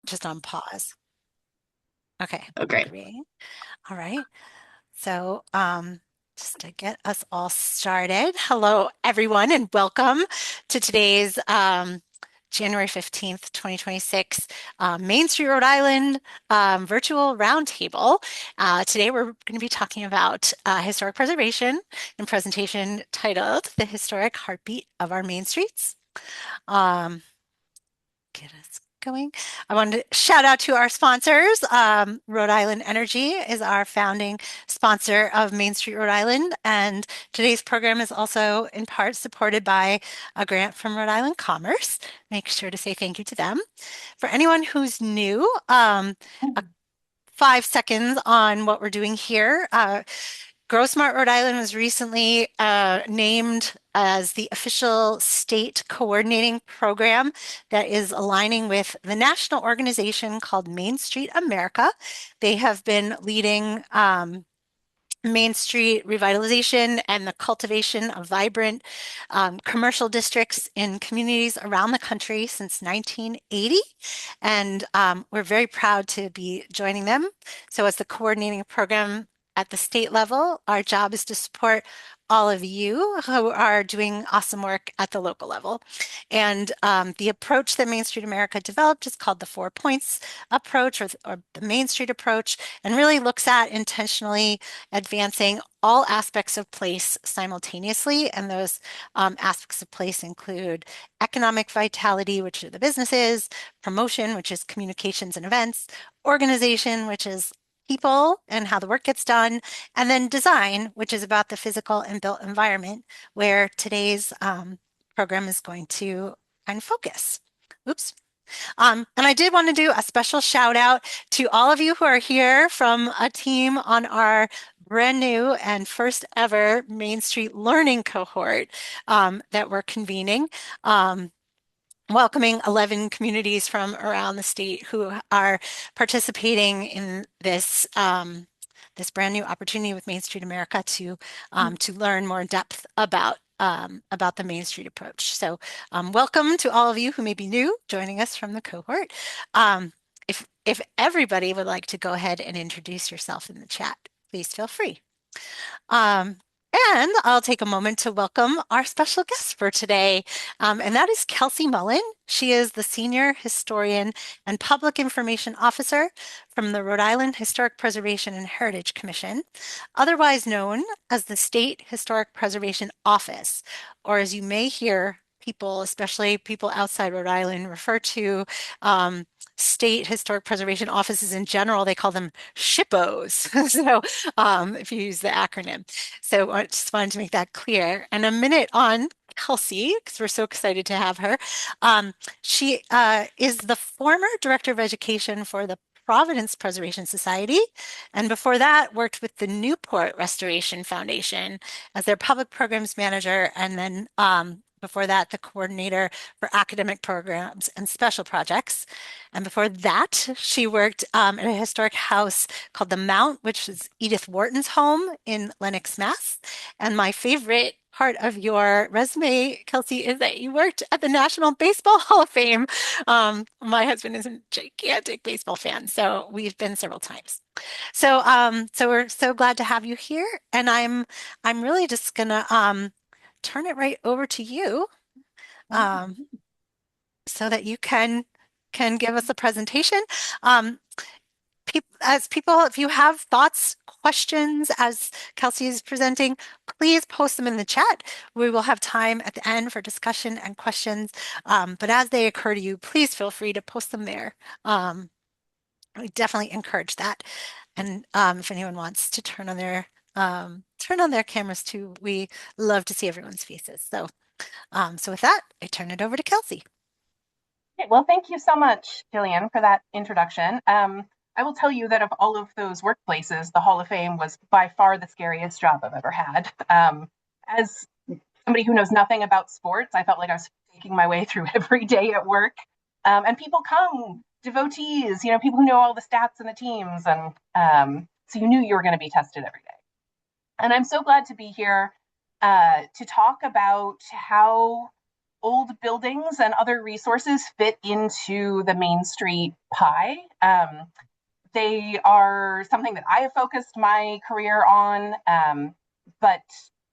just on pause? Okay, Okay. great. All right. So, just to get us all started, hello everyone, and welcome to today's January 15th, 2026 Main Street, Rhode Island virtual roundtable. Today we're going to be talking about historic preservation and presentation titled The Historic Heartbeat of Our Main Streets. Um, get us going. I wanted to shout out to our sponsors. Rhode Island Energy is our founding sponsor of Main Street, Rhode Island, and today's program is also in part supported by a grant from Rhode Island Commerce. Make sure to say thank you to them. For anyone who's new, a 5 seconds on what we're doing here. Grow Smart Rhode Island was recently named as the official state coordinating program that is aligning with the national organization called Main Street America. They have been leading Main Street revitalization and the cultivation of vibrant commercial districts in communities around the country since 1980. And we're very proud to be joining them. So, as the coordinating program at the state level, our job is to support all of you who are doing awesome work at the local level. And the approach that Main Street America developed is called the 4 Points approach or the Main Street approach, and really looks at intentionally advancing all aspects of place simultaneously. And those aspects of place include economic vitality, which are the businesses, promotion, which is communications and events, organization, which is people and how the work gets done, and then design, which is about the physical and built environment, where today's program is going to kind of focus. Oops. And I did want to do a special shout out to all of you who are here from a team on our brand new and first ever Main Street Learning cohort that we're convening. Welcoming 11 communities from around the state who are participating in this brand new opportunity with Main Street America to learn more in depth about the Main Street approach. So, welcome to all of you who may be new joining us from the cohort. If everybody would like to go ahead and introduce yourself in the chat, please feel free. Um, and I'll take a moment to welcome our special guest for today, and that is Kelsey Mullen. She is the Senior Historian and Public Information Officer from the Rhode Island Historic Preservation and Heritage Commission, otherwise known as the State Historic Preservation Office, or as you may hear people, especially people outside Rhode Island, refer to state historic preservation offices in general. They call them SHPOs. So if you use the acronym. So I just wanted to make that clear. And a minute on Kelsey, because we're so excited to have her. She is the former Director of Education for the Providence Preservation Society, and before that worked with the Newport Restoration Foundation as their public programs manager, and then before that, the coordinator for academic programs and special projects. And before that, she worked at a historic house called the Mount, which is Edith Wharton's home in Lenox, Mass. And my favorite part of your resume, Kelsey, is that you worked at the National Baseball Hall of Fame. My husband is a gigantic baseball fan, so we've been several times. So we're so glad to have you here, and I'm really just gonna turn it right over to you, um, so that you can give us a presentation. Um, as people, if you have thoughts, questions as Kelsey is presenting, please post them in the chat. We will have time at the end for discussion and questions. But as they occur to you, please feel free to post them there. We definitely encourage that. And if anyone wants to turn on their cameras too, we love to see everyone's faces. So with that, I turn it over to Kelsey. Okay, well, thank you so much, Gillian, for that introduction. I will tell you that of all of those workplaces, the Hall of Fame was by far the scariest job I've ever had. As somebody who knows nothing about sports, I felt like I was faking my way through every day at work. And people come, devotees, people who know all the stats and the teams. And so you knew you were going to be tested every day. And I'm so glad to be here to talk about how old buildings and other resources fit into the Main Street pie. They are something that I have focused my career on, but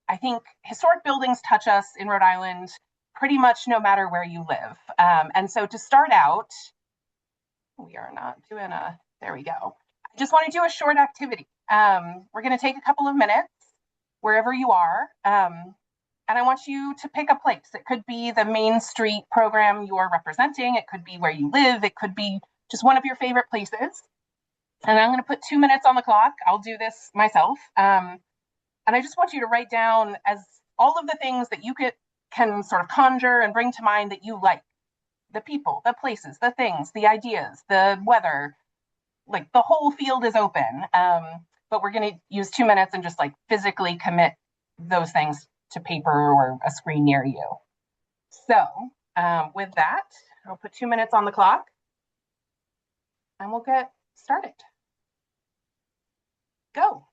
I think historic buildings touch us in Rhode Island pretty much no matter where you live. And so to start out, we are not doing a, there we go. I just want to do a short activity. We're going to take a couple of minutes wherever you are. And I want you to pick a place. It could be the Main Street program you are representing. It could be where you live. It could be just one of your favorite places. And I'm going to put 2 minutes on the clock. I'll do this myself. And I just want you to write down as all of the things that you can sort of conjure and bring to mind that you like. The people, the places, the things, the ideas, the weather, like the whole field is open. But we're going to use 2 minutes and just like physically commit those things to paper or a screen near you. So with that, I'll put 2 minutes on the clock and we'll get started. Go.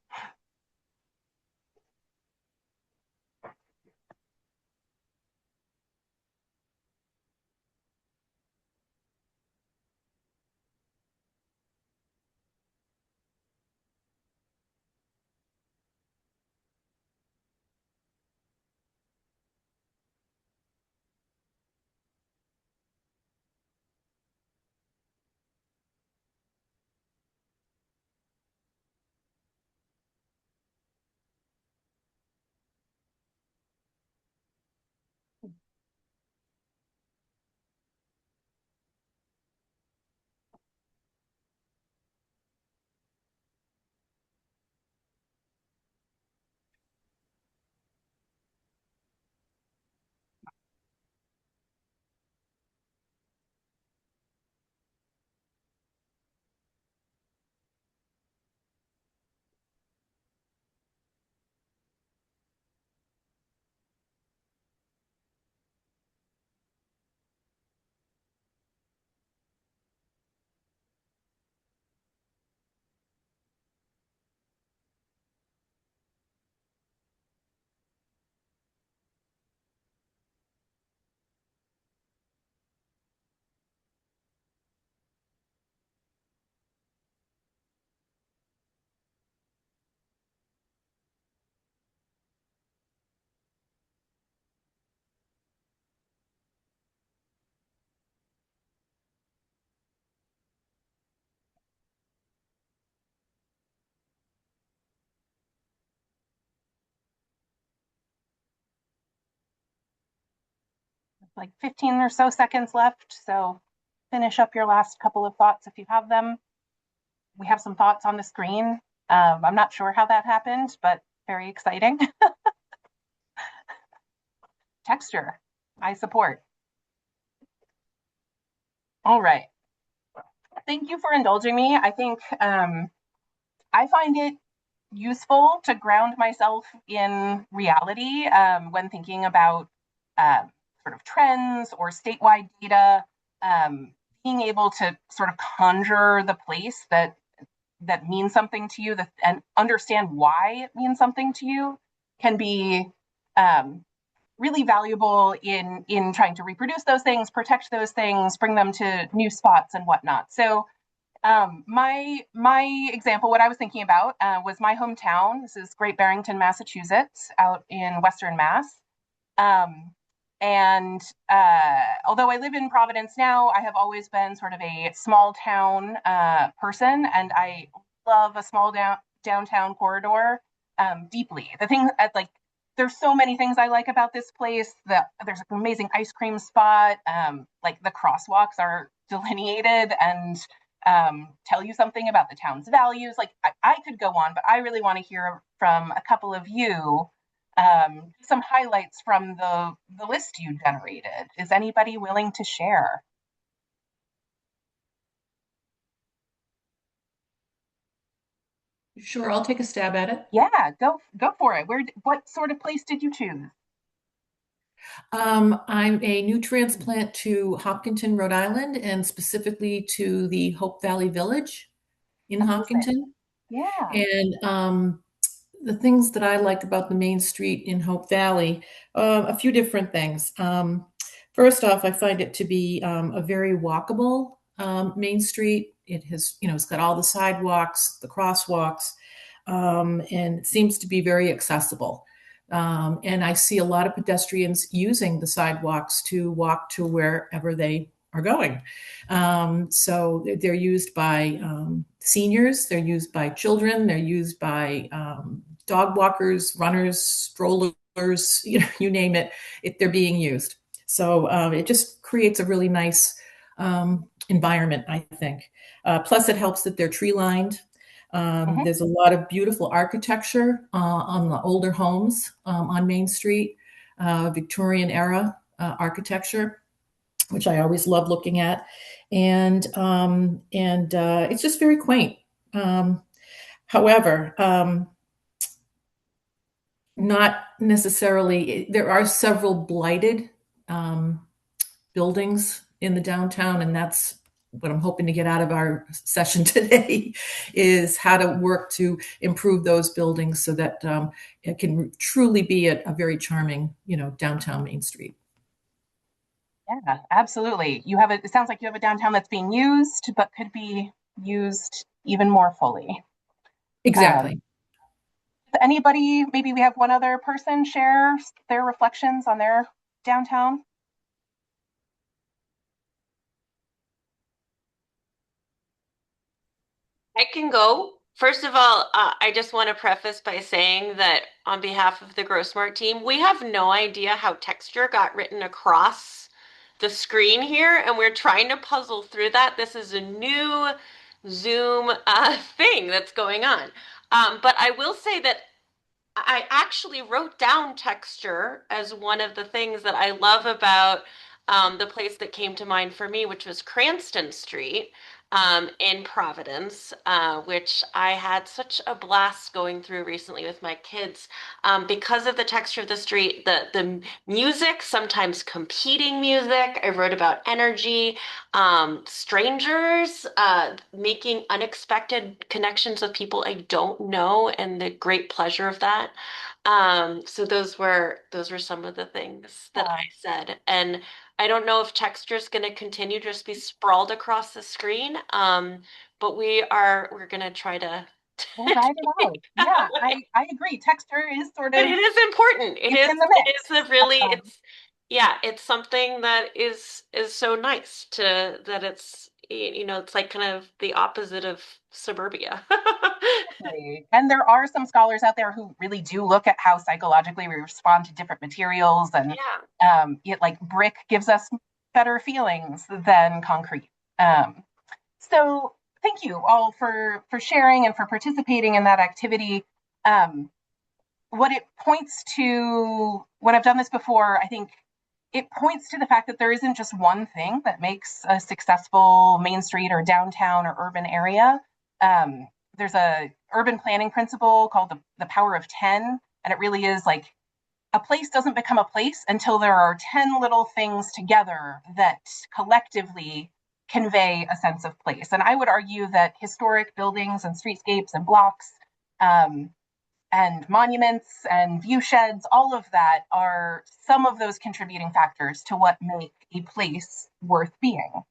Like 15 or so seconds left. So finish up your last couple of thoughts if you have them. We have some thoughts on the screen. I'm not sure how that happened, but very exciting. Texture, I support. All right. Thank you for indulging me. I think I find it useful to ground myself in reality when thinking about sort of trends or statewide data. Being able to sort of conjure the place that means something to you and understand why it means something to you can be really valuable in trying to reproduce those things, protect those things, bring them to new spots and whatnot. So my example, what I was thinking about was my hometown. This is Great Barrington, Massachusetts, out in Western Mass. Um, and although I live in Providence now, I have always been sort of a small town person, and I love a small downtown corridor deeply. The thing, like, there's so many things I like about this place. There's an amazing ice cream spot. Like the crosswalks are delineated and tell you something about the town's values. Like I could go on, but I really want to hear from a couple of you some highlights from the list you generated. Is anybody willing to share? Sure, I'll take a stab at it. Yeah, go for it. What sort of place did you choose? I'm a new transplant to Hopkinton, Rhode Island, and specifically to the Hope Valley Village in Amazing. Hopkinton. Yeah. And the things that I like about the main street in Hope Valley, a few different things. First off, I find it to be a very walkable main street. It has, it's got all the sidewalks, the crosswalks, and it seems to be very accessible. And I see a lot of pedestrians using the sidewalks to walk to wherever they are going. So they're used by seniors, they're used by children, they're used by dog walkers, runners, strollers, you name it, they're being used. So it just creates a really nice environment, I think. Plus, it helps that they're tree lined. Mhm. There's a lot of beautiful architecture on the older homes on Main Street, Victorian era architecture, which I always love looking at, and it's just very quaint. However, not necessarily. There are several blighted um, buildings in the downtown, and that's what I'm hoping to get out of our session today is how to work to improve those buildings so that it can truly be a very charming, downtown Main Street. Yeah, absolutely. It sounds like you have a downtown that's being used, but could be used even more fully. Um, Exactly. Anybody, maybe we have one other person share their reflections on their downtown. I can go. First of all, I just want to preface by saying that on behalf of the GrowSmart team, we have no idea how texture got written across the screen here, and we're trying to puzzle through that. This is a new Zoom thing that's going on. But I will say that I actually wrote down texture as one of the things that I love about the place that came to mind for me, which was Cranston Street in Providence, which I had such a blast going through recently with my kids because of the texture of the street, the music, sometimes competing music. I wrote about energy, strangers, making unexpected connections with people I don't know, and the great pleasure of that. So those were some of the things that I Yeah, said. And I don't know if texture is going to continue to just be sprawled across the screen. But we're going to try to we'll ride it out. Yeah, I agree. Texture is sort But of it is important. it's in the It mix. is a really Um, it's yeah, it's something that is so nice to that it's like kind of the opposite of suburbia. Exactly. And there are some scholars out there who really do look at how psychologically we respond to different materials, and Yeah. it like brick gives us better feelings than concrete. Um, so thank you all for sharing and for participating in that activity. Um, what it points to, when I've done this before, I think it points to the fact that there isn't just one thing that makes a successful Main Street or downtown or urban area. There's a urban planning principle called the power of 10, and it really is like a place doesn't become a place until there are 10 little things together that collectively convey a sense of place. And I would argue that historic buildings and streetscapes and blocks um, and monuments and view sheds, all of that are some of those contributing factors to what make a place worth being.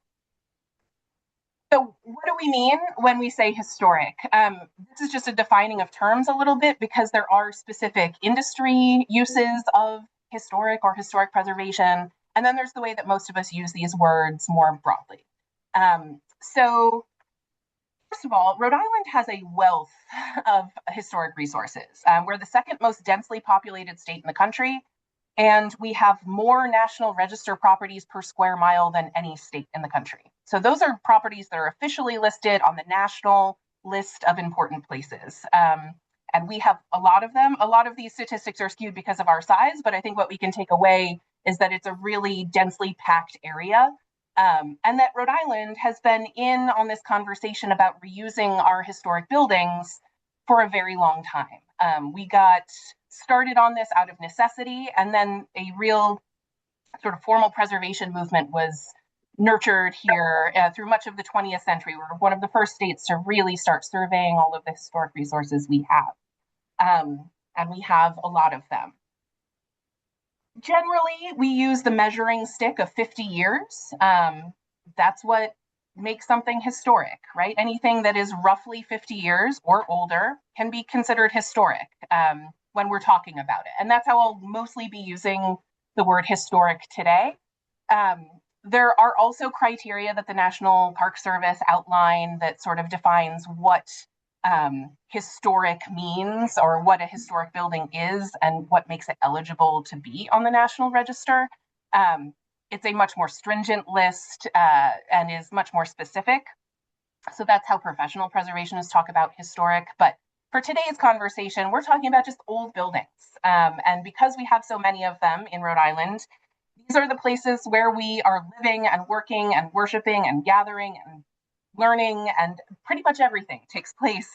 So, what do we mean when we say historic? This is just a defining of terms a little bit because there are specific industry uses of historic or historic preservation. And then there's the way that most of us use these words more broadly. So, first of all, Rhode Island has a wealth of historic resources. We're the second most densely populated state in the country, and we have more National Register properties per square mile than any state in the country. So those are properties that are officially listed on the national list of important places. And we have a lot of them. A lot of these statistics are skewed because of our size, but I think what we can take away is that it's a really densely packed area. And that Rhode Island has been in on this conversation about reusing our historic buildings for a very long time. We got started on this out of necessity, and then a real sort of formal preservation movement was nurtured here through much of the 20th century. We're one of the first states to really start surveying all of the historic resources we have. And we have a lot of them. Generally, we use the measuring stick of 50 years. That's what makes something historic, right? Anything that is roughly 50 years or older can be considered historic when we're talking about it. And that's how I'll mostly be using the word historic today. Um, there are also criteria that the National Park Service outline that sort of defines what historic means, or what a historic building is, and what makes it eligible to be on the National Register. Um, it's a much more stringent list and is much more specific. So that's how professional preservationists talk about historic. But for today's conversation, we're talking about just old buildings. And because we have so many of them in Rhode Island, these are the places where we are living and working and worshiping and gathering and learning, and pretty much everything takes place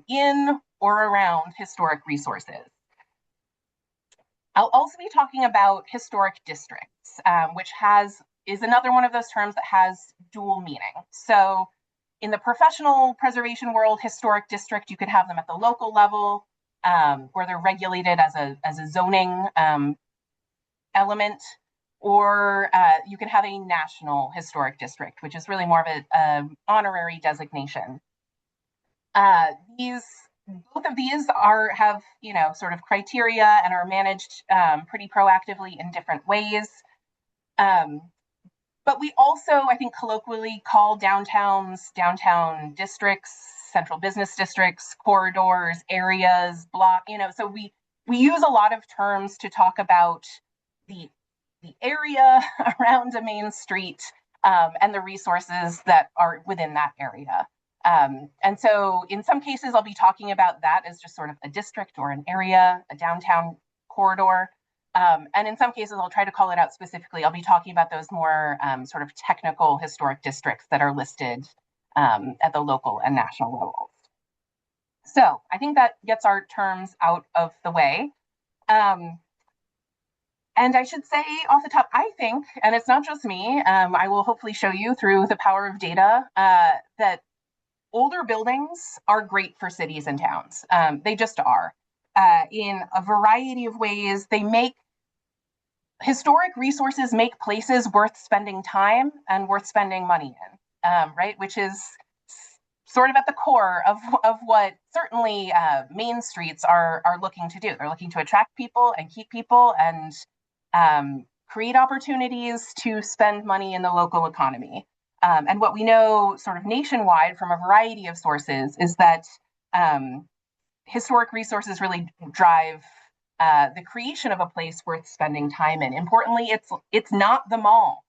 in or around historic resources. I'll also be talking about historic districts, which is another one of those terms that has dual meaning. So in the professional preservation world, historic district, you could have them at the local level, where they're regulated as a zoning element, or you can have a national historic district, which is really more of an honorary designation. These both of these have sort of criteria and are managed pretty proactively in different ways. But we also, I think, colloquially call downtowns downtown districts, central business districts, corridors, areas, so we use a lot of terms to talk about the area around a main street, and the resources that are within that area. And so in some cases, I'll be talking about that as just sort of a district or an area, a downtown corridor. And in some cases, I'll try to call it out specifically. I'll be talking about those more sort of technical historic districts that are listed at the local and national levels. So I think that gets our terms out of the way. And I should say off the top, I think, and it's not just me, I will hopefully show you through the power of data, that older buildings are great for cities and towns. They just are. In a variety of ways, historic resources make places worth spending time and worth spending money in, right? Which is sort of at the core of what certainly main streets are looking to do. They're looking to attract people and keep people, and create opportunities to spend money in the local economy. And what we know sort of nationwide from a variety of sources is that historic resources really drive the creation of a place worth spending time in. Importantly, it's not the mall.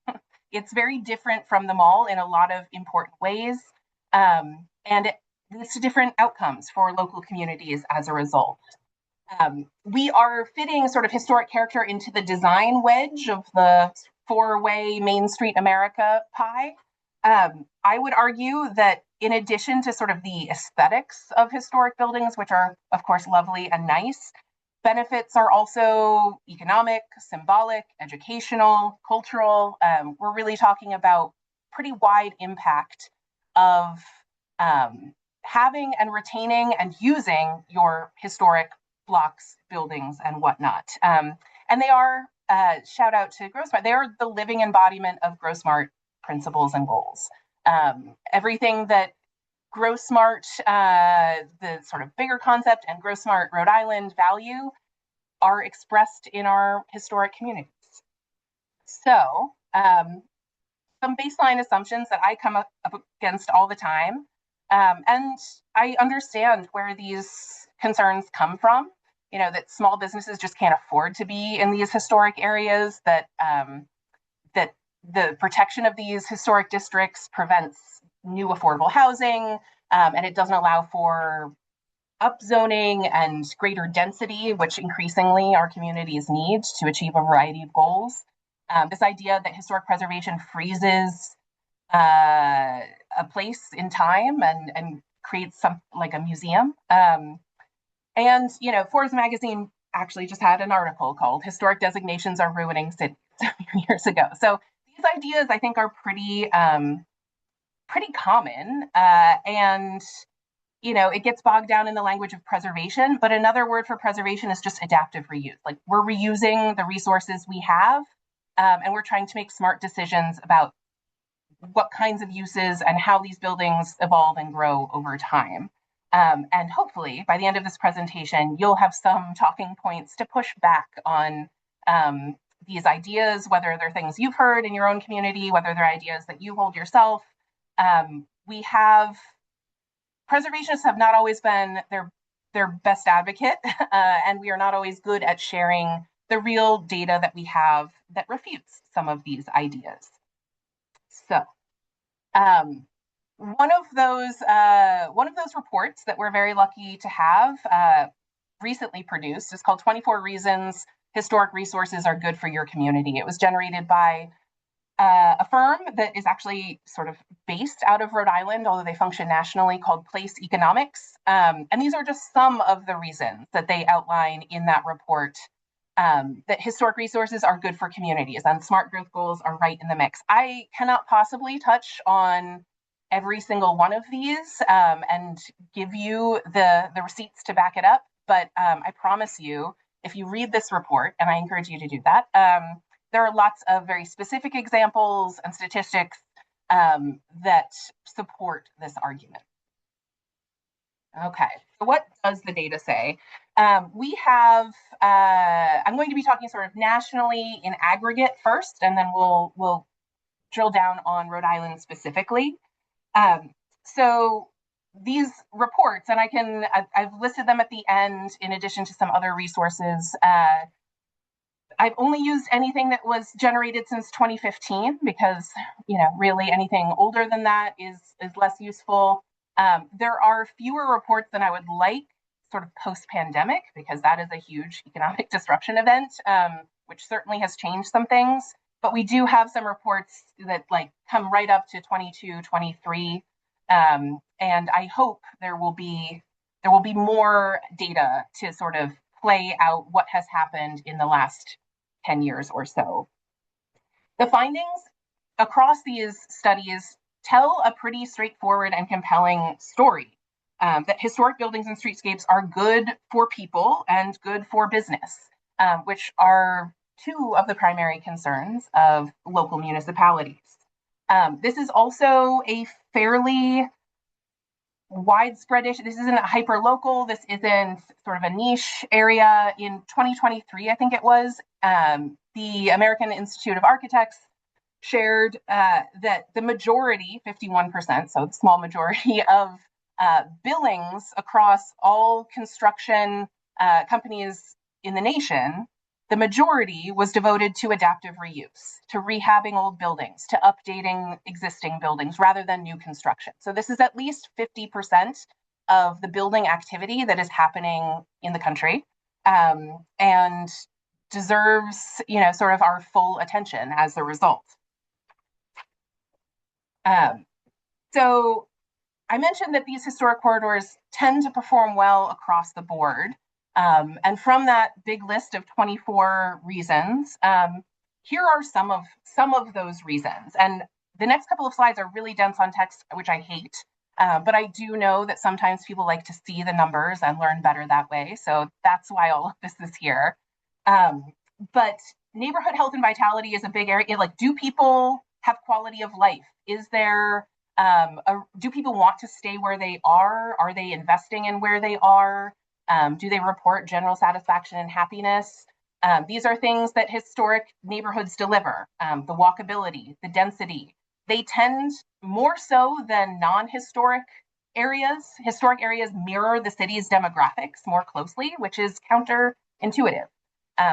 It's very different from the mall in a lot of important ways. And it's different outcomes for local communities as a result. We are fitting sort of historic character into the design wedge of the four-way Main Street America pie. I would argue that in addition to sort of the aesthetics of historic buildings, which are, of course, lovely and nice, benefits are also economic, symbolic, educational, cultural. We're really talking about pretty wide impact of having and retaining and using your historic blocks, buildings, and whatnot. And they are, shout out to GrowSmart, they are the living embodiment of GrowSmart principles and goals. Everything that GrowSmart, the sort of bigger concept, and GrowSmart Rhode Island value are expressed in our historic communities. So some baseline assumptions that I come up against all the time, and I understand where these concerns come from, that small businesses just can't afford to be in these historic areas, that the protection of these historic districts prevents new affordable housing, and it doesn't allow for upzoning and greater density, which increasingly our communities need to achieve a variety of goals. This idea that historic preservation freezes a place in time and creates some like a museum. And Forbes magazine actually just had an article called "Historic Designations Are Ruining Cities" a few years ago. So these ideas, I think, are pretty common, and it gets bogged down in the language of preservation, but another word for preservation is just adaptive reuse. Like we're reusing the resources we have, and we're trying to make smart decisions about what kinds of uses and how these buildings evolve and grow over time. And hopefully by the end of this presentation, you'll have some talking points to push back on these ideas, whether they're things you've heard in your own community, whether they're ideas that you hold yourself. Preservationists have not always been their best advocate, and we are not always good at sharing the real data that we have that refutes some of these ideas. So, one of those reports that we're very lucky to have recently produced is called 24 Reasons Historic Resources Are Good for Your Community. It was generated by a firm that is actually sort of based out of Rhode Island, although they function nationally, called Place Economics. And these are just some of the reasons that they outline in that report, that historic resources are good for communities and smart growth goals are right in the mix. I cannot possibly touch on every single one of these and give you the receipts to back it up, but I promise you, if you read this report, and I encourage you to do that, there are lots of very specific examples and statistics that support this argument. Okay, so what does the data say? We have, I'm going to be talking sort of nationally in aggregate first, and then we'll drill down on Rhode Island specifically. So these reports, and I've listed them at the end in addition to some other resources. I've only used anything that was generated since 2015 because, really anything older than that is less useful. There are fewer reports than I would like sort of post-pandemic because that is a huge economic disruption event, which certainly has changed some things. But we do have some reports that come right up to 22, 23. And I hope there will be more data to sort of play out what has happened in the last 10 years or so. The findings across these studies tell a pretty straightforward and compelling story, that historic buildings and streetscapes are good for people and good for business, which are two of the primary concerns of local municipalities. This is also a fairly widespread issue. This isn't hyper local. This isn't sort of a niche area. In 2023, I think it was, the American Institute of Architects shared that the majority, 51%, so the small majority of billings across all construction companies in the nation, the majority was devoted to adaptive reuse, to rehabbing old buildings, to updating existing buildings rather than new construction. So this is at least 50% of the building activity that is happening in the country, and deserves, sort of our full attention as a result. So I mentioned that these historic corridors tend to perform well across the board. And from that big list of 24 reasons, here are some of those reasons. And the next couple of slides are really dense on text, which I hate. But I do know that sometimes people like to see the numbers and learn better that way. So that's why all of this is here. But neighborhood health and vitality is a big area. Do people have quality of life? Is there, do people want to stay where they are? Are they investing in where they are? Do they report general satisfaction and happiness? These are things that historic neighborhoods deliver. The walkability, the density. They tend more so than non-historic areas. Historic areas mirror the city's demographics more closely, which is counterintuitive.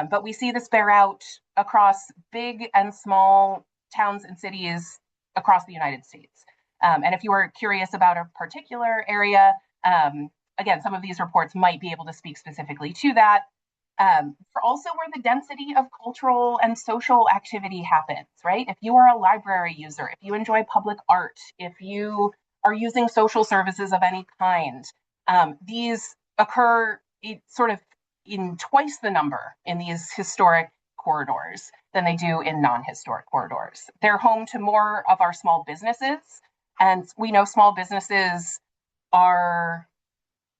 But we see this bear out across big and small towns and cities across the United States. And if you were curious about a particular area, again, some of these reports might be able to speak specifically to that. For also where the density of cultural and social activity happens, right? If you are a library user, if you enjoy public art, if you are using social services of any kind, these occur sort of in twice the number in these historic corridors than they do in non-historic corridors. They're home to more of our small businesses, and we know small businesses are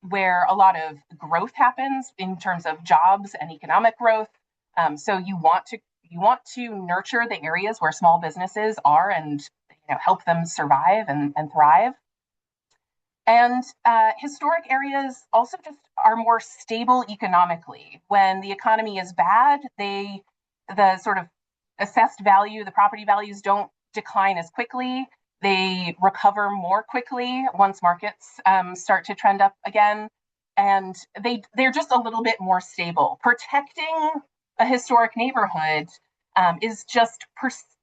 where a lot of growth happens in terms of jobs and economic growth. So you want to nurture the areas where small businesses are and help them survive and thrive. And historic areas also just are more stable economically. When the economy is bad, the sort of assessed value, the property values don't decline as quickly. They recover more quickly once markets start to trend up again. And they're just a little bit more stable. Protecting a historic neighborhood is just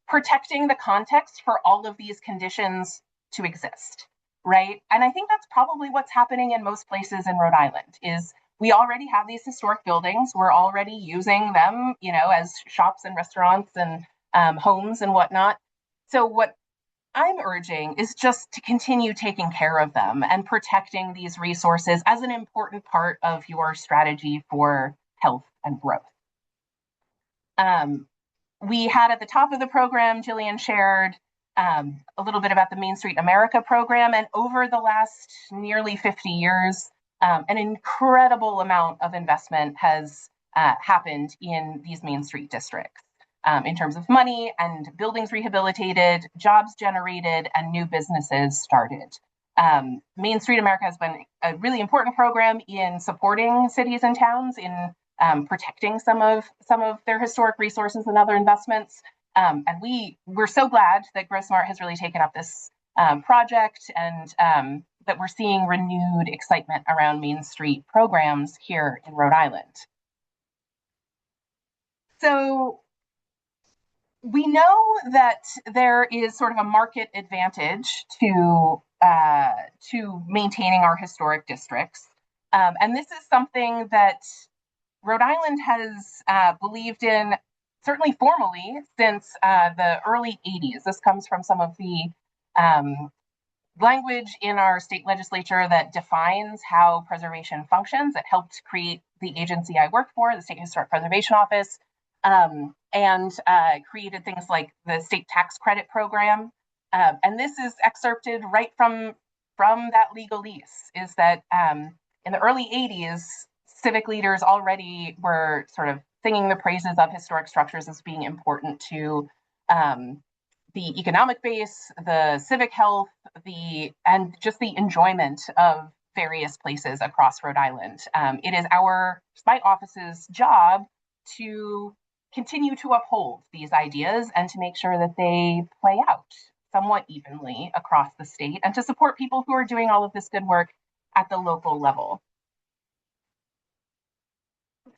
protecting the context for all of these conditions to exist. Right. And I think that's probably what's happening in most places in Rhode Island is we already have these historic buildings. We're already using them, as shops and restaurants and homes and whatnot. So what I'm urging is just to continue taking care of them and protecting these resources as an important part of your strategy for health and growth. We had at the top of the program, Jillian shared a little bit about the Main Street America program. And over the last nearly 50 years, an incredible amount of investment has happened in these Main Street districts in terms of money and buildings rehabilitated, jobs generated, and new businesses started. Main Street America has been a really important program in supporting cities and towns in protecting some of their historic resources and other investments. And we're so glad that GrowSmart has really taken up this project and that we're seeing renewed excitement around Main Street programs here in Rhode Island. So we know that there is sort of a market advantage to maintaining our historic districts. And this is something that Rhode Island has believed in, certainly formally, since the early 80s. This comes from some of the language in our state legislature that defines how preservation functions. It helped create the agency I work for, the State Historic Preservation Office, and created things like the state tax credit program. And this is excerpted right from that legalese, is that in the early 80s, civic leaders already were sort of singing the praises of historic structures as being important to the economic base, the civic health, and just the enjoyment of various places across Rhode Island. It is my office's job to continue to uphold these ideas and to make sure that they play out somewhat evenly across the state and to support people who are doing all of this good work at the local level.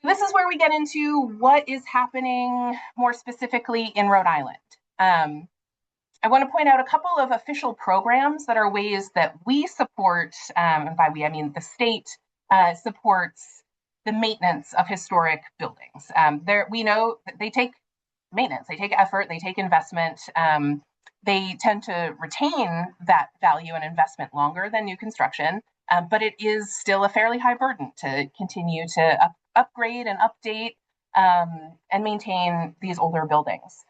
This is where we get into what is happening more specifically in Rhode Island. I want to point out a couple of official programs that are ways that we support, and by we, I mean the state supports the maintenance of historic buildings. We know that they take maintenance, they take effort, they take investment. They tend to retain that value and investment longer than new construction, but it is still a fairly high burden to continue to upgrade and update and maintain these older buildings.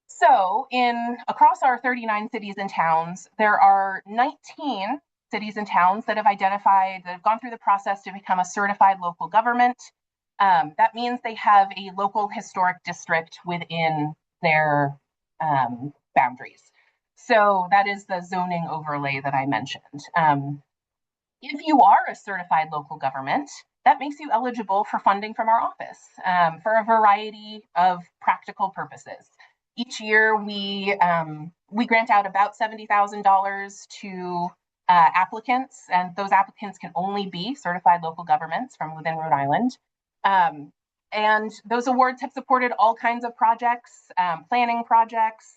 So across our 39 cities and towns, there are 19 cities and towns that have gone through the process to become a certified local government. That means they have a local historic district within their boundaries. So that is the zoning overlay that I mentioned. If you are a certified local government, that makes you eligible for funding from our office for a variety of practical purposes. Each year, we grant out about $70,000 to applicants, and those applicants can only be certified local governments from within Rhode Island. And those awards have supported all kinds of projects, planning projects,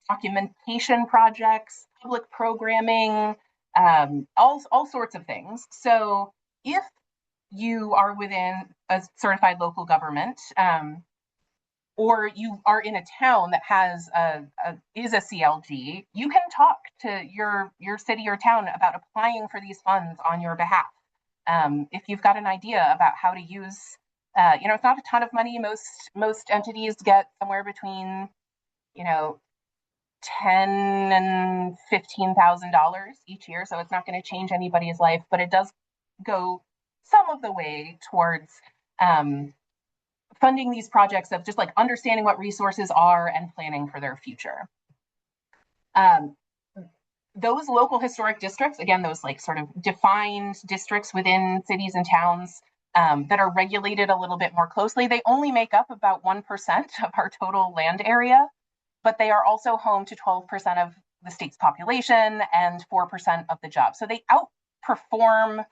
documentation projects, public programming, all sorts of things. So if you are within a certified local government, or you are in a town that is a CLG, you can talk to your city or town about applying for these funds on your behalf. If you've got an idea about how to use, it's not a ton of money. Most entities get somewhere between, $10,000 and $15,000 each year, so it's not going to change anybody's life, but it does go some of the way towards funding these projects of just like understanding what resources are and planning for their future. Those local historic districts, again, those like sort of defined districts within cities and towns that are regulated a little bit more closely, they only make up about 1% of our total land area, but they are also home to 12% of the state's population and 4% of the jobs. So they outperform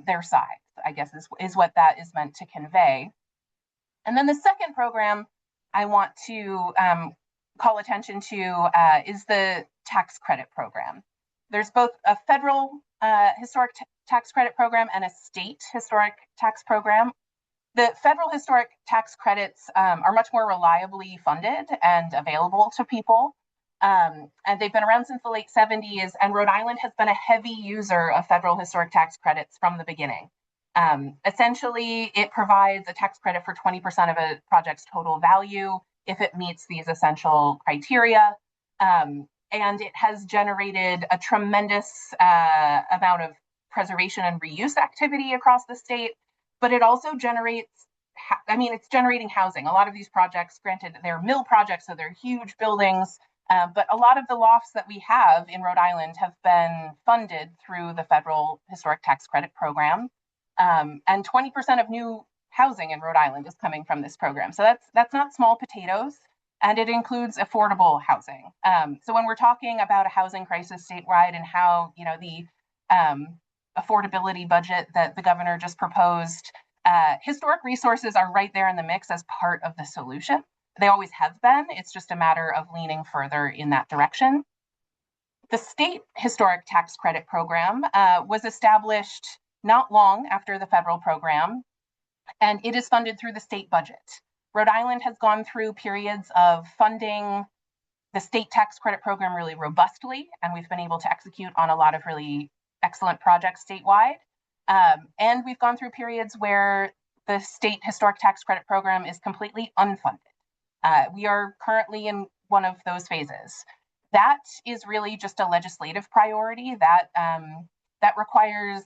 their size, I guess is what that is meant to convey. And then the second program I want to call attention to is the tax credit program. There's both a federal historic tax credit program and a state historic tax program. The federal historic tax credits are much more reliably funded and available to people. And they've been around since the late 70s, and Rhode Island has been a heavy user of federal historic tax credits from the beginning. Essentially, it provides a tax credit for 20% of a project's total value if it meets these essential criteria. And it has generated a tremendous amount of preservation and reuse activity across the state, but it also generates, it's generating housing. A lot of these projects, granted, they're mill projects, so they're huge buildings, but a lot of the lofts that we have in Rhode Island have been funded through the federal historic tax credit program. And 20% of new housing in Rhode Island is coming from this program. So that's not small potatoes, and it includes affordable housing. So when we're talking about a housing crisis statewide and how, the affordability budget that the governor just proposed, historic resources are right there in the mix as part of the solution. They always have been. It's just a matter of leaning further in that direction. The state historic tax credit program was established not long after the federal program, and it is funded through the state budget. Rhode Island has gone through periods of funding the state tax credit program really robustly, and we've been able to execute on a lot of really excellent projects statewide. And we've gone through periods where the state historic tax credit program is completely unfunded. We are currently in one of those phases. That is really just a legislative priority that requires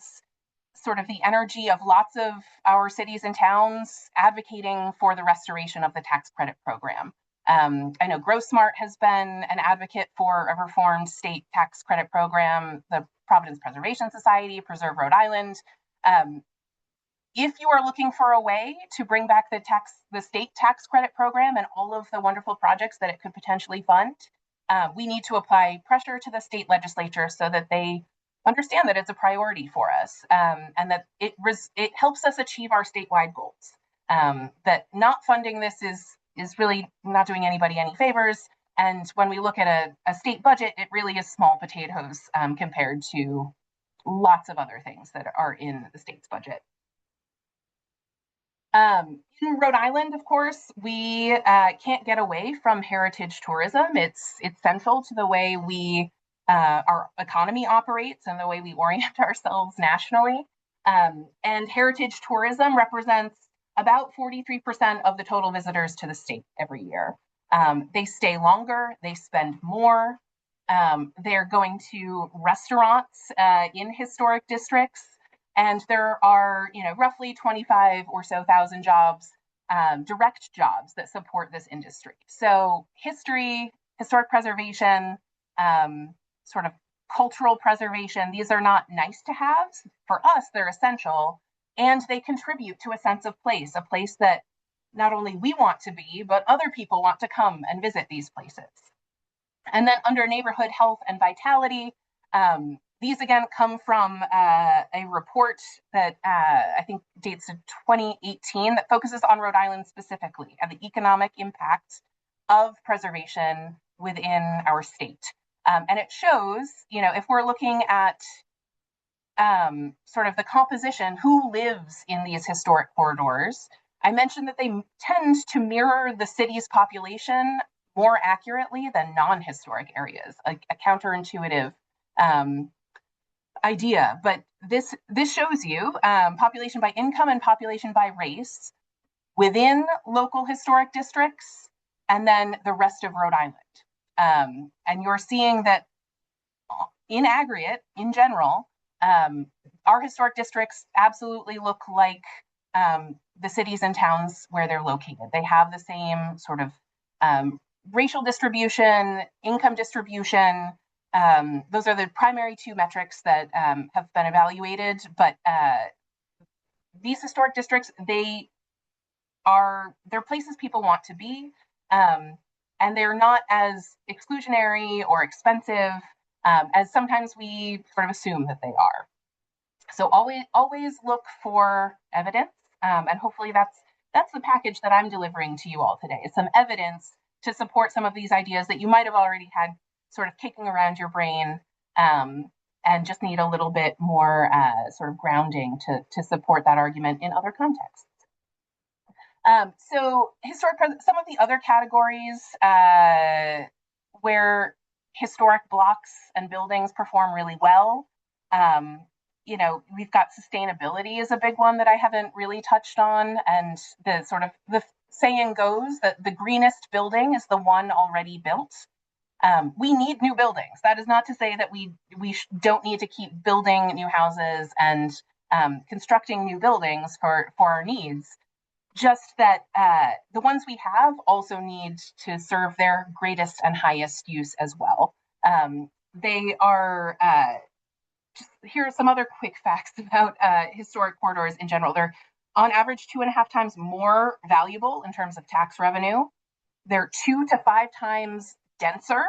sort of the energy of lots of our cities and towns advocating for the restoration of the tax credit program. I know GrowSmart has been an advocate for a reformed state tax credit program, the Providence Preservation Society, Preserve Rhode Island. If you are looking for a way to bring back the state tax credit program and all of the wonderful projects that it could potentially fund, we need to apply pressure to the state legislature so that they understand that it's a priority for us, and that it helps us achieve our statewide goals. That not funding this is really not doing anybody any favors. And when we look at a state budget, it really is small potatoes compared to lots of other things that are in the state's budget. In Rhode Island, of course, we can't get away from heritage tourism. It's central to the way our economy operates and the way we orient ourselves nationally. And heritage tourism represents about 43% of the total visitors to the state every year. They stay longer, they spend more, they're going to restaurants in historic districts, and there are roughly 25 or so thousand jobs, direct jobs that support this industry. So history, historic preservation, sort of cultural preservation, these are not nice to haves. For us, they're essential, and they contribute to a sense of place, a place that not only we want to be, but other people want to come and visit these places. And then under neighborhood health and vitality, these again come from a report that I think dates to 2018 that focuses on Rhode Island specifically and the economic impact of preservation within our state. And it shows, if we're looking at sort of the composition, who lives in these historic corridors, I mentioned that they tend to mirror the city's population more accurately than non-historic areas, a counterintuitive idea. But this shows you population by income and population by race within local historic districts, and then the rest of Rhode Island. And you're seeing that in aggregate, in general, our historic districts absolutely look like the cities and towns where they're located. They have the same sort of racial distribution, income distribution. Those are the primary two metrics that have been evaluated. But these historic districts, they're places people want to be, and they're not as exclusionary or expensive as sometimes we sort of assume that they are. So always look for evidence, and hopefully that's the package that I'm delivering to you all today. It's some evidence to support some of these ideas that you might have already had sort of kicking around your brain, and just need a little bit more sort of grounding to support that argument in other contexts. So some of the other categories where historic blocks and buildings perform really well. We've got sustainability is a big one that I haven't really touched on. And the saying goes that the greenest building is the one already built. We need new buildings. That is not to say that we don't need to keep building new houses and constructing new buildings for our needs. Just that the ones we have also need to serve their greatest and highest use as well. They are, here are some other quick facts about historic corridors in general. They're on average 2.5 times more valuable in terms of tax revenue. They're 2 to 5 times denser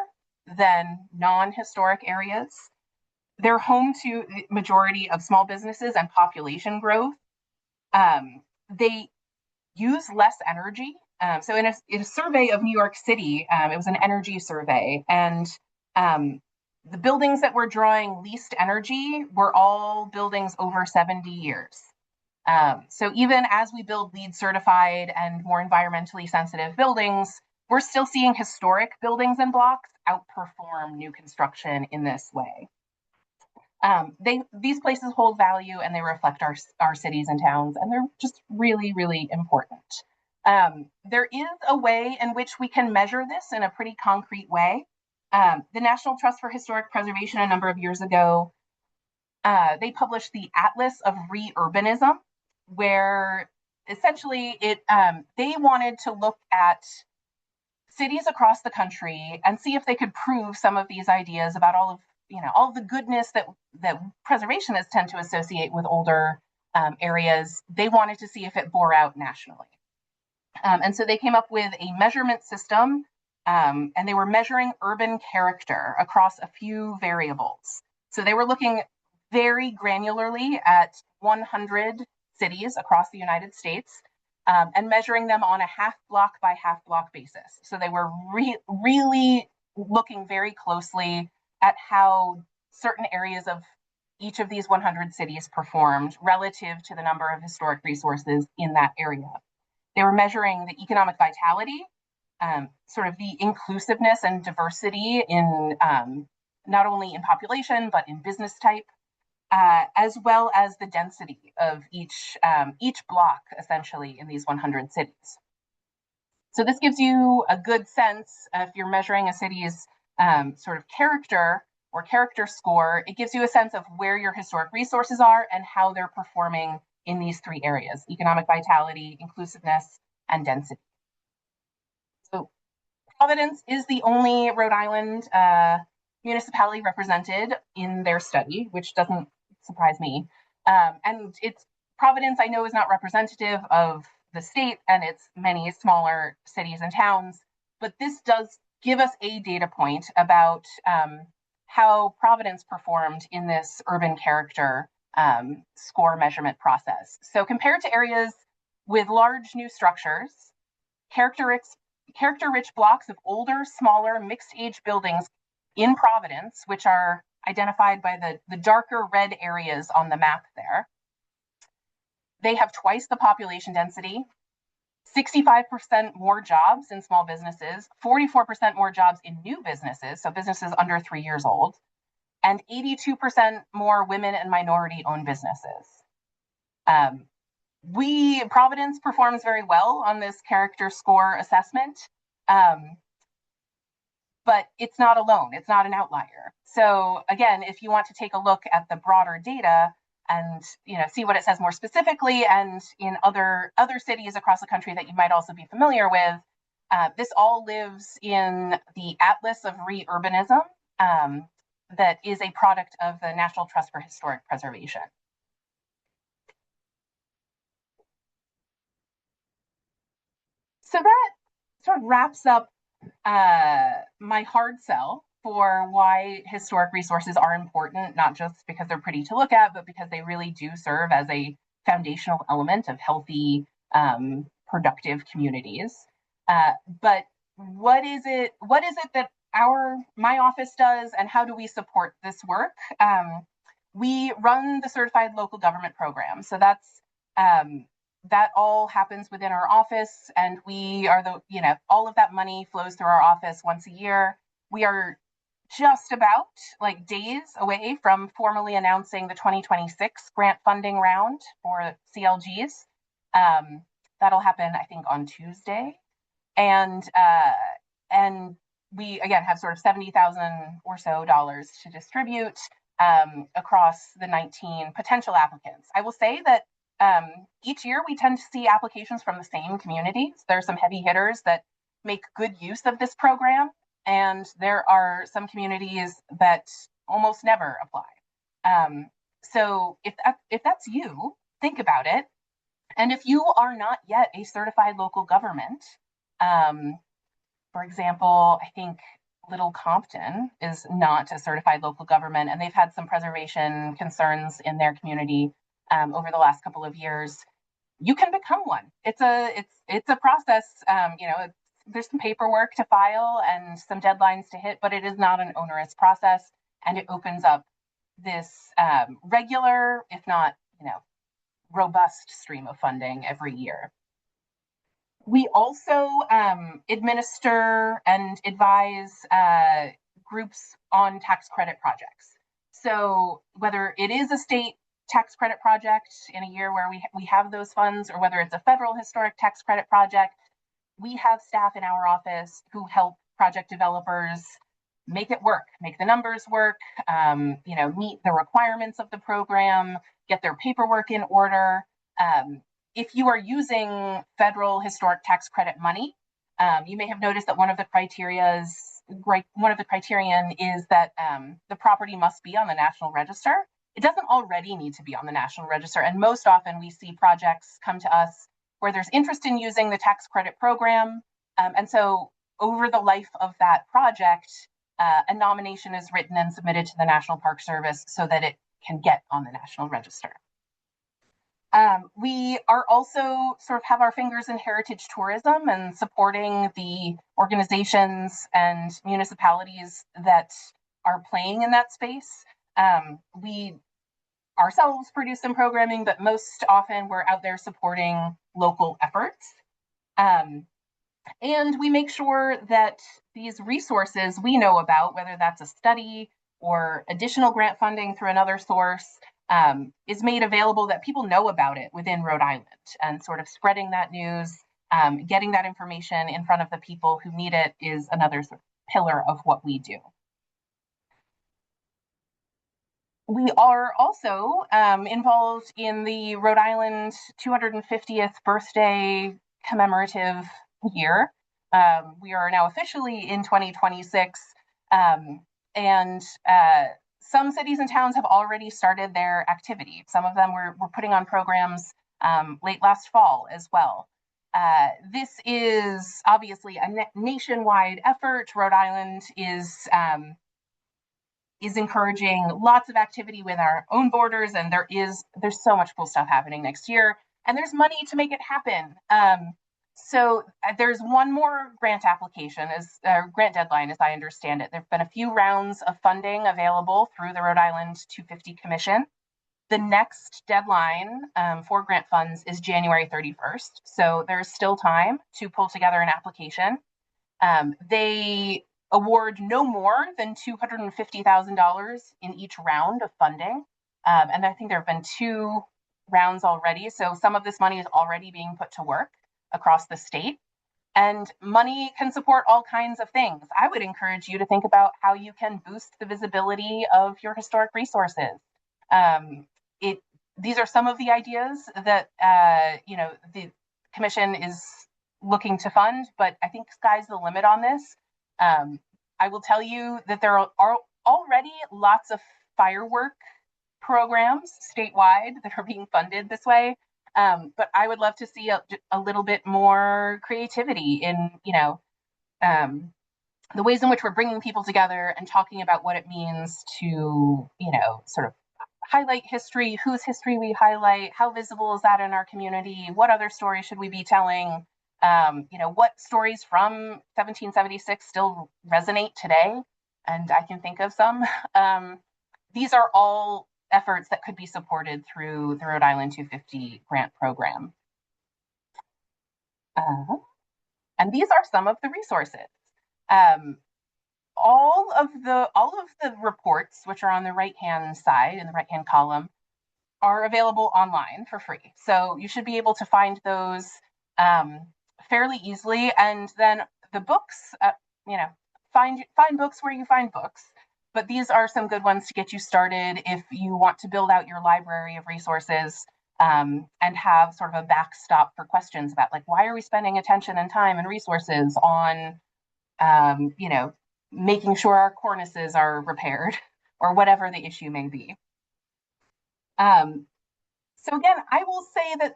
than non-historic areas. They're home to the majority of small businesses and population growth. They use less energy. So in a survey of New York City, it was an energy survey, and the buildings that were drawing least energy were all buildings over 70 years. So even as we build LEED certified and more environmentally sensitive buildings, we're still seeing historic buildings and blocks outperform new construction in this way. These places hold value, and they reflect our cities and towns, and they're just really, really important. There is a way in which we can measure this in a pretty concrete way. The National Trust for Historic Preservation a number of years ago, they published the Atlas of Re-urbanism, where essentially they wanted to look at cities across the country and see if they could prove some of these ideas about all the goodness that preservationists tend to associate with older areas. They wanted to see if it bore out nationally. And so they came up with a measurement system, and they were measuring urban character across a few variables. So they were looking very granularly at 100 cities across the United States, and measuring them on a half block by half block basis. So they were really looking very closely at how certain areas of each of these 100 cities performed relative to the number of historic resources in that area. They were measuring the economic vitality, sort of the inclusiveness and diversity in not only in population, but in business type, as well as the density of each block, essentially, in these 100 cities. So this gives you a good sense, if you're measuring a city's sort of character or character score, it gives you a sense of where your historic resources are and how they're performing in these 3 areas: economic vitality, inclusiveness, and density. So Providence is the only Rhode Island municipality represented in their study, which doesn't surprise me. And Providence, I know, is not representative of the state and its many smaller cities and towns, but this does give us a data point about how Providence performed in this urban character score measurement process. So compared to areas with large new structures, character-rich blocks of older, smaller, mixed-age buildings in Providence, which are identified by the darker red areas on the map there, they have twice the population density, 65% more jobs in small businesses, 44% more jobs in new businesses, so businesses under 3 years old, and 82% more women and minority-owned businesses. Providence performs very well on this character score assessment, but it's not alone. It's not an outlier. So again, if you want to take a look at the broader data, and see what it says more specifically. And in other cities across the country that you might also be familiar with, this all lives in the Atlas of Re-Urbanism, that is a product of the National Trust for Historic Preservation. So that sort of wraps up my hard sell for why historic resources are important, not just because they're pretty to look at, but because they really do serve as a foundational element of healthy, productive communities. But what is it that my office does, and how do we support this work? We run the Certified Local Government Program. So that all happens within our office, and we are all of that money flows through our office once a year. We are just about days away from formally announcing the 2026 grant funding round for CLGs. That'll happen, I think, on Tuesday. And we, again, have sort of $70,000 or so to distribute across the 19 potential applicants. I will say that each year we tend to see applications from the same communities. There are some heavy hitters that make good use of this program, and there are some communities that almost never apply. So if that's you, think about it. And if you are not yet a certified local government, for example, I think Little Compton is not a certified local government, and they've had some preservation concerns in their community over the last couple of years. You can become one. It's a process. There's some paperwork to file and some deadlines to hit, but it is not an onerous process, and it opens up this regular, if not robust stream of funding every year. We also administer and advise groups on tax credit projects. So whether it is a state tax credit project in a year where we have those funds, or whether it's a federal historic tax credit project, we have staff in our office who help project developers make it work, make the numbers work, meet the requirements of the program, get their paperwork in order. If you are using federal historic tax credit money, you may have noticed that one of the criterion is that the property must be on the National Register. It doesn't already need to be on the National Register, and most often we see projects come to us where there's interest in using the tax credit program, and so over the life of that project, a nomination is written and submitted to the National Park Service so that it can get on the National Register. We are also sort of have our fingers in heritage tourism and supporting the organizations and municipalities that are playing in that space. We ourselves produce some programming, but most often we're out there supporting local efforts. And we make sure that these resources we know about, whether that's a study or additional grant funding through another source, is made available, that people know about it within Rhode Island, and sort of spreading that news, getting that information in front of the people who need it is another sort of pillar of what we do. We are also involved in the Rhode Island 250th birthday commemorative year. We are now officially in 2026, and some cities and towns have already started their activity. Some of them were putting on programs late last fall as well. This is obviously a nationwide effort. Rhode Island is encouraging lots of activity with our own borders, and there's so much cool stuff happening next year, and there's money to make it happen. So there's one more grant application, grant deadline, as I understand it. There have been a few rounds of funding available through the Rhode Island 250 Commission. The next deadline for grant funds is January 31st. So there's still time to pull together an application. They award no more than $250,000 in each round of funding. And I think there have been 2 rounds already. So some of this money is already being put to work across the state. And money can support all kinds of things. I would encourage you to think about how you can boost the visibility of your historic resources. these are some of the ideas that the commission is looking to fund, but I think sky's the limit on this. I will tell you that there are already lots of firework programs statewide that are being funded this way. But I would love to see a little bit more creativity in, the ways in which we're bringing people together and talking about what it means to, sort of highlight history, whose history we highlight, how visible is that in our community, what other stories should we be telling, what stories from 1776 still resonate today, and I can think of some. These are all efforts that could be supported through the Rhode Island 250 grant program. And these are some of the resources. All of the reports, which are on the right-hand side, in the right-hand column, are available online for free. So you should be able to find those fairly easily. And then the books, find books where you find books. But these are some good ones to get you started if you want to build out your library of resources, and have sort of a backstop for questions about, like, why are we spending attention and time and resources on, making sure our cornices are repaired or whatever the issue may be. So again, I will say that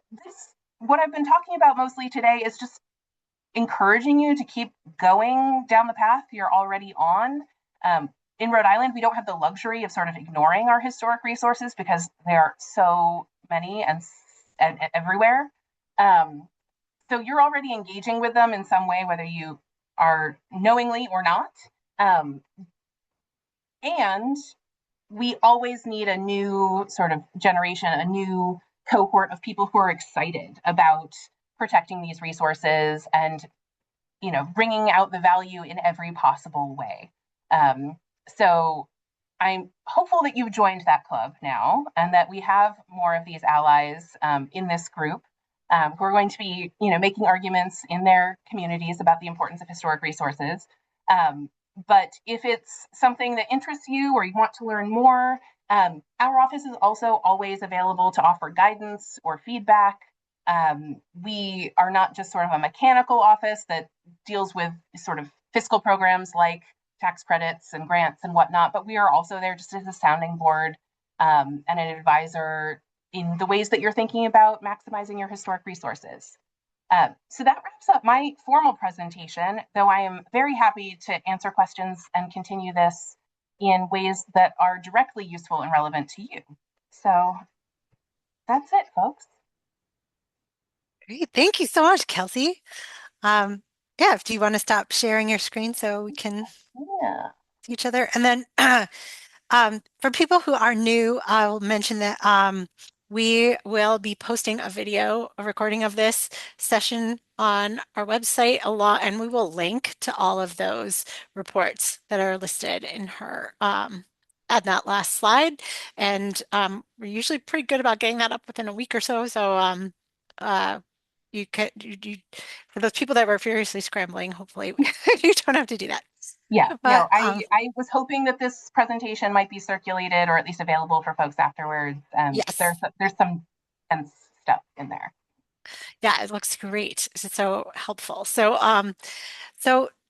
what I've been talking about mostly today is just encouraging you to keep going down the path you're already on. In Rhode Island, we don't have the luxury of sort of ignoring our historic resources because there are so many and everywhere. So you're already engaging with them in some way, whether you are knowingly or not. And we always need a new sort of generation, a new cohort of people who are excited about protecting these resources and, bringing out the value in every possible way. So I'm hopeful that you've joined that club now and that we have more of these allies in this group who are going to be, making arguments in their communities about the importance of historic resources. But if it's something that interests you or you want to learn more, our office is also always available to offer guidance or feedback. We are not just sort of a mechanical office that deals with sort of fiscal programs like tax credits and grants and whatnot, but we are also there just as a sounding board and an advisor in the ways that you're thinking about maximizing your historic resources. So that wraps up my formal presentation, though I am very happy to answer questions and continue this in ways that are directly useful and relevant to you. So that's it, folks. Great. Thank you so much, Kelsey. Do you want to stop sharing your screen so we can Yeah. see each other? And then for people who are new, I'll mention that we will be posting a recording of this session on our website a lot, and we will link to all of those reports that are listed in her at that last slide. And we're usually pretty good about getting that up within a week or so. So you could for those people that were furiously scrambling, hopefully you don't have to do that. Yeah, But no, I was hoping that this presentation might be circulated or at least available for folks afterwards. yes, There's some dense stuff in there. yeah, it looks great. It's so helpful. So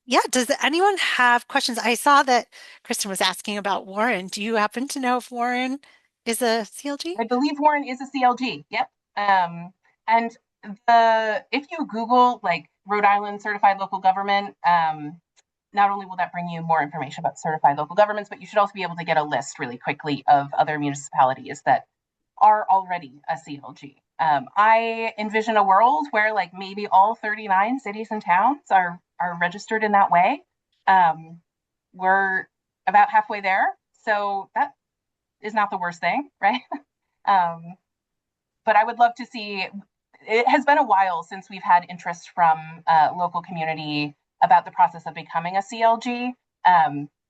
yeah, does anyone have questions? I saw that Kristen was asking about Warren. Do you happen to know if Warren is a CLG? I believe Warren is a CLG. Yep. And if you Google like Rhode Island certified local government, not only will that bring you more information about certified local governments, but you should also be able to get a list really quickly of other municipalities that are already a CLG. I envision a world where like maybe all 39 cities and towns are registered in that way. We're about halfway there, so that is not the worst thing, right? But I would love to see. It has been a while since we've had interest from local community about the process of becoming a CLG.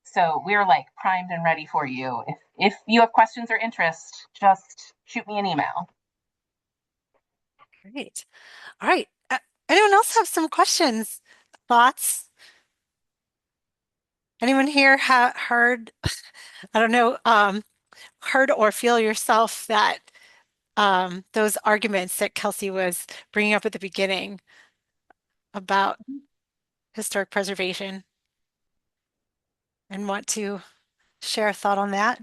So we're like primed and ready for you. If you have questions or interest, just shoot me an email. Great. All right. Anyone else have some questions, thoughts? Anyone here heard, I don't know, heard or feel yourself that those arguments that Kelsey was bringing up at the beginning about historic preservation and want to share a thought on that.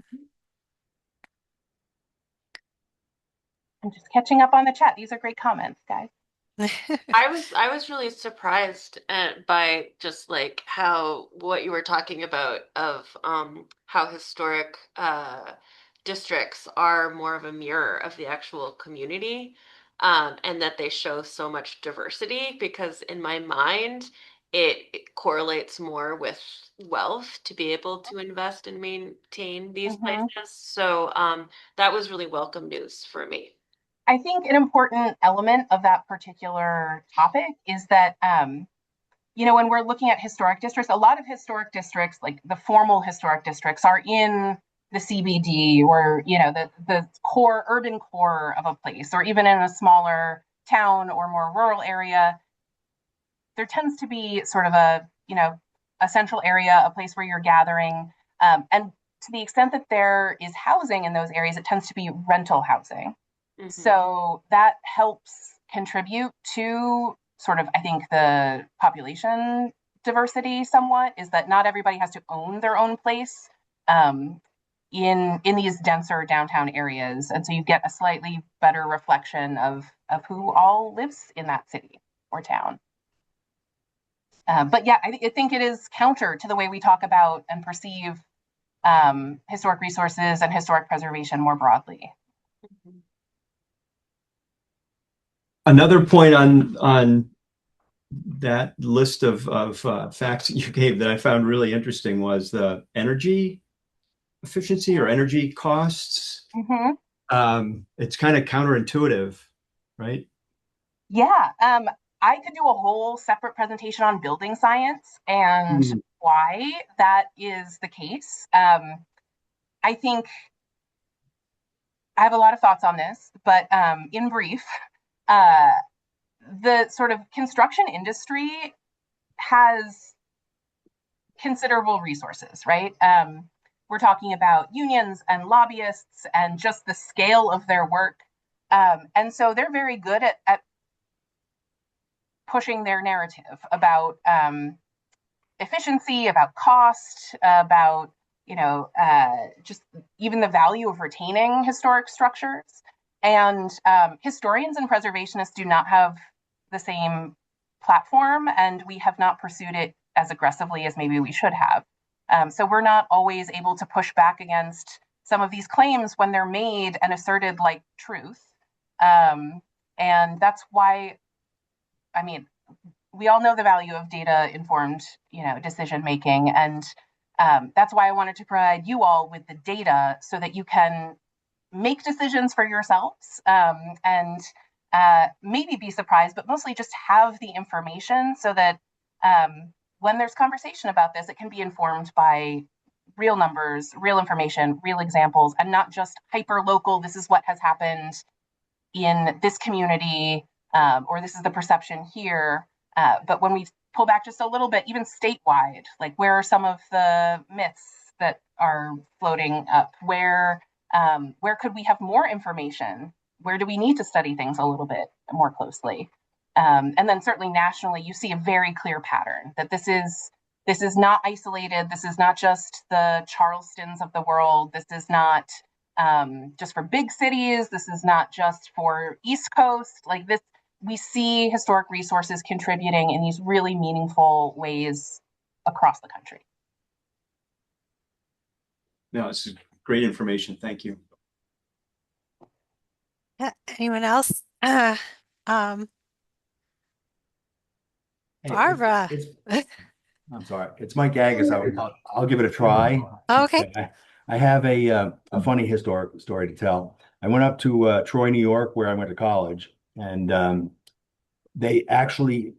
I'm just catching up on the chat. These are great comments, guys. I was really surprised by just like how what you were talking about of how historic districts are more of a mirror of the actual community, and that they show so much diversity because in my mind it correlates more with wealth to be able to invest and maintain these Mhm. places. So that was really welcome news for me. I think an important element of that particular topic is that, when we're looking at historic districts, a lot of historic districts, like the formal historic districts, are in the CBD or, the core, urban core of a place, or even in a smaller town or more rural area. There tends to be sort of a central area, a place where you're gathering. And to the extent that there is housing in those areas, it tends to be rental housing. Hmm. So that helps contribute to sort of, I think, the population diversity somewhat, is that not everybody has to own their own place um, in these denser downtown areas. And so you get a slightly better reflection of who all lives in that city or town. But yeah, I think it is counter to the way we talk about and perceive historic resources and historic preservation more broadly. Another point on that list of facts that you gave that I found really interesting was the energy efficiency or energy costs. Mm-hmm. It's kind of counterintuitive, right? Yeah, I could do a whole separate presentation on building science and Mm. why that is the case. I think I have a lot of thoughts on this, but in brief, uh, the sort of construction industry has considerable resources, right? We're talking about unions and lobbyists and just the scale of their work. And so they're very good at pushing their narrative about efficiency, about cost, about just even the value of retaining historic structures. And historians and preservationists do not have the same platform, and we have not pursued it as aggressively as maybe we should have. So we're not always able to push back against some of these claims when they're made and asserted like truth. And that's why, I mean, we all know the value of data informed decision making, and that's why I wanted to provide you all with the data so that you can make decisions for yourselves, and maybe be surprised, but mostly just have the information so that when there's conversation about this, it can be informed by real numbers, real information, real examples, and not just hyper local, this is what has happened in this community, or this is the perception here. But when we pull back just a little bit, even statewide, like where are some of the myths that are floating up? Where could we have more information? Where do we need to study things a little bit more closely? And then certainly nationally, you see a very clear pattern that this is not isolated. This is not just the Charlestons of the world. This is not just for big cities. This is not just for East Coast. Like this, we see historic resources contributing in these really meaningful ways across the country. No, it's great information. Thank you. Yeah, anyone else? Um, Hey, Barbara. I'm sorry. It's Mike Agus. I'll give it a try. Okay. I have a funny historic story to tell. I went up to Troy, New York, where I went to college, and they actually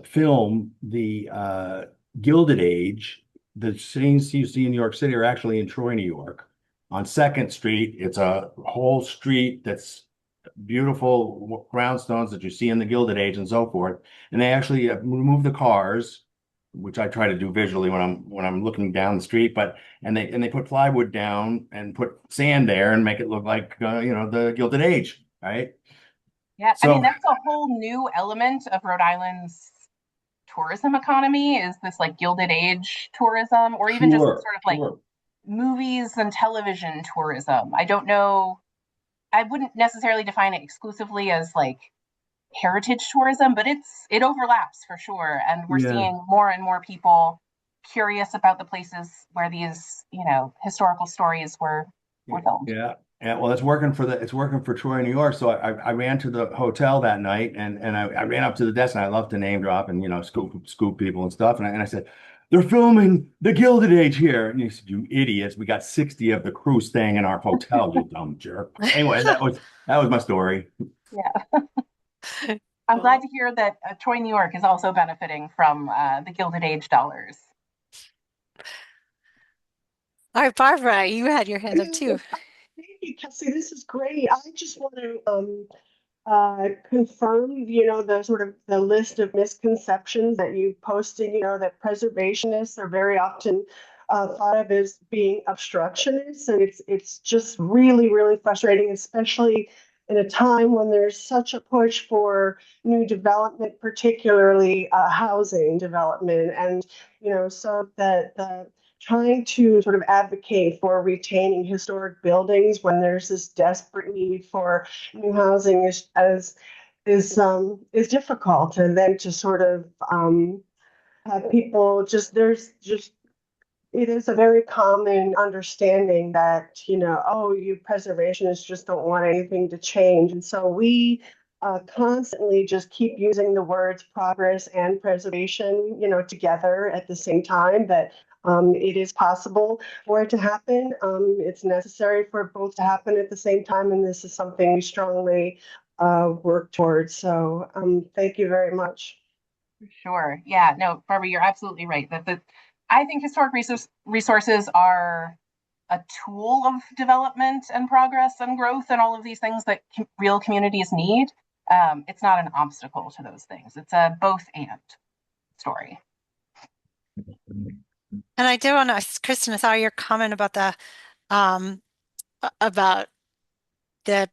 film the Gilded Age. The scenes you see in New York City are actually in Troy, New York. On Second Street, it's a whole street that's beautiful brownstones that you see in the Gilded Age and so forth. And they actually remove the cars which I try to do visually when I'm looking down the street. But and they put plywood down and put sand there and make it look like the Gilded Age, right? Yeah, I mean, So that's a whole new element of Rhode Island's tourism economy is this like Gilded Age tourism, or even just sure, sort of like sure. movies and television tourism. I don't know. I wouldn't necessarily define it exclusively as like heritage tourism, but it overlaps for sure. And we're Yeah. seeing more and more people curious about the places where these, historical stories were filmed. Yeah. Yeah. Well, it's working for Troy, New York. So I ran to the hotel that night and I ran up to the desk and I love to name drop and scoop people and stuff. And I said, they're filming the Gilded Age here. And he said, you idiots, we got 60 of the crew staying in our hotel, you dumb jerk. Anyway, that was my story. Yeah, I'm glad Cool. to hear that Troy, New York is also benefiting from the Gilded Age dollars. All right, Barbara, you had your hand up too. Thank you, Kelsey. This is great. I just want to confirm, the sort of the list of misconceptions that you posted, that preservationists are very often thought of as being obstructionists, and it's just really, really frustrating, especially in a time when there's such a push for new development, particularly housing development, and so that the trying to sort of advocate for retaining historic buildings when there's this desperate need for new housing is difficult, and then to sort of have people there's just it is a very common understanding that, oh, you preservationists just don't want anything to change. And so we constantly just keep using the words progress and preservation, together at the same time, that it is possible for it to happen. It's necessary for both to happen at the same time. And this is something we strongly work towards. So thank you very much. Sure. Yeah. No, Barbara, you're absolutely right. I think historic resources are a tool of development and progress and growth and all of these things that real communities need. It's not an obstacle to those things. It's a both and story. And I do want to, Kristen, I saw your comment about um about the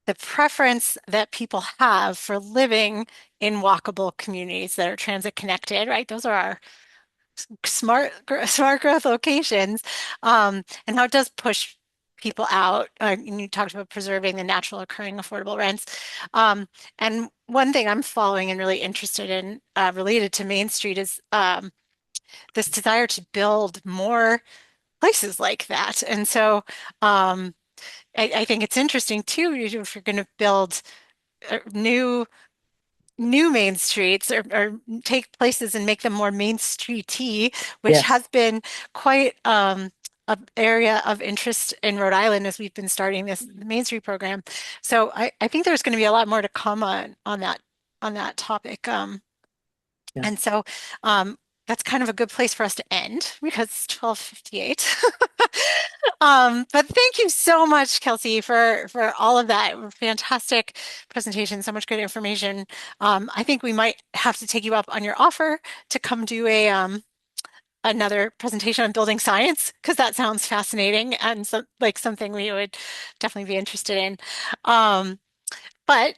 the preference that people have for living in walkable communities that are transit connected, right? Those are our smart growth locations, and how it does push people out. And you talked about preserving the natural occurring affordable rents. And one thing I'm following and really interested in related to Main Street is this desire to build more places like that. And so I think it's interesting too, if you're going to build new main streets or take places and make them more main streety, which Yes. has been quite an area of interest in Rhode Island as we've been starting this Main Street program. So I think there's going to be a lot more to come on that topic. Yeah. And so that's kind of a good place for us to end because it's 12:58. But thank you so much, Kelsey, for all of that. Fantastic presentation, so much good information. I think we might have to take you up on your offer to come do a another presentation on building science because that sounds fascinating and like something we would definitely be interested in. Um, but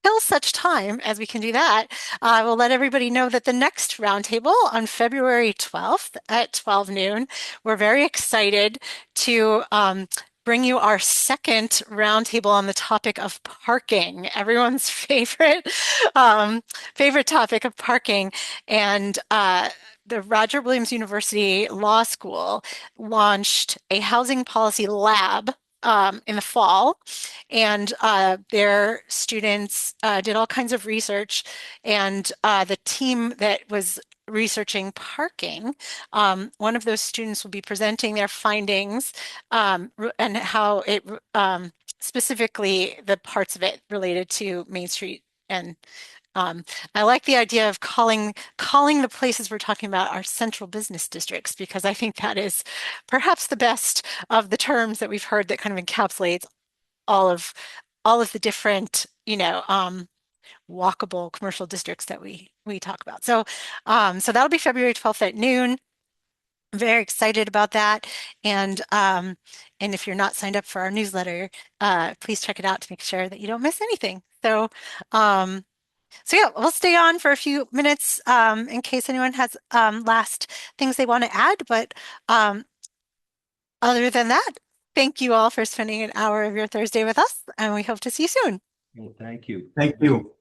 till such time as we can do that, we'll let everybody know that the next roundtable on February 12th at 12 noon, we're very excited to bring you our second roundtable on the topic of parking, everyone's favorite topic of parking. And the Roger Williams University Law School launched a housing policy lab in the fall, and their students did all kinds of research, and the team that was researching parking, one of those students will be presenting their findings and how it specifically the parts of it related to Main Street. And I like the idea of calling the places we're talking about our central business districts because I think that is perhaps the best of the terms that we've heard that kind of encapsulates all of all of the different, walkable commercial districts that we talk about. So so that'll be February 12th at noon. I'm very excited about that. And if you're not signed up for our newsletter, please check it out to make sure that you don't miss anything. So so yeah, we'll stay on for a few minutes in case anyone has last things they want to add. But other than that, thank you all for spending an hour of your Thursday with us, and we hope to see you soon. Well, thank you. Thank you.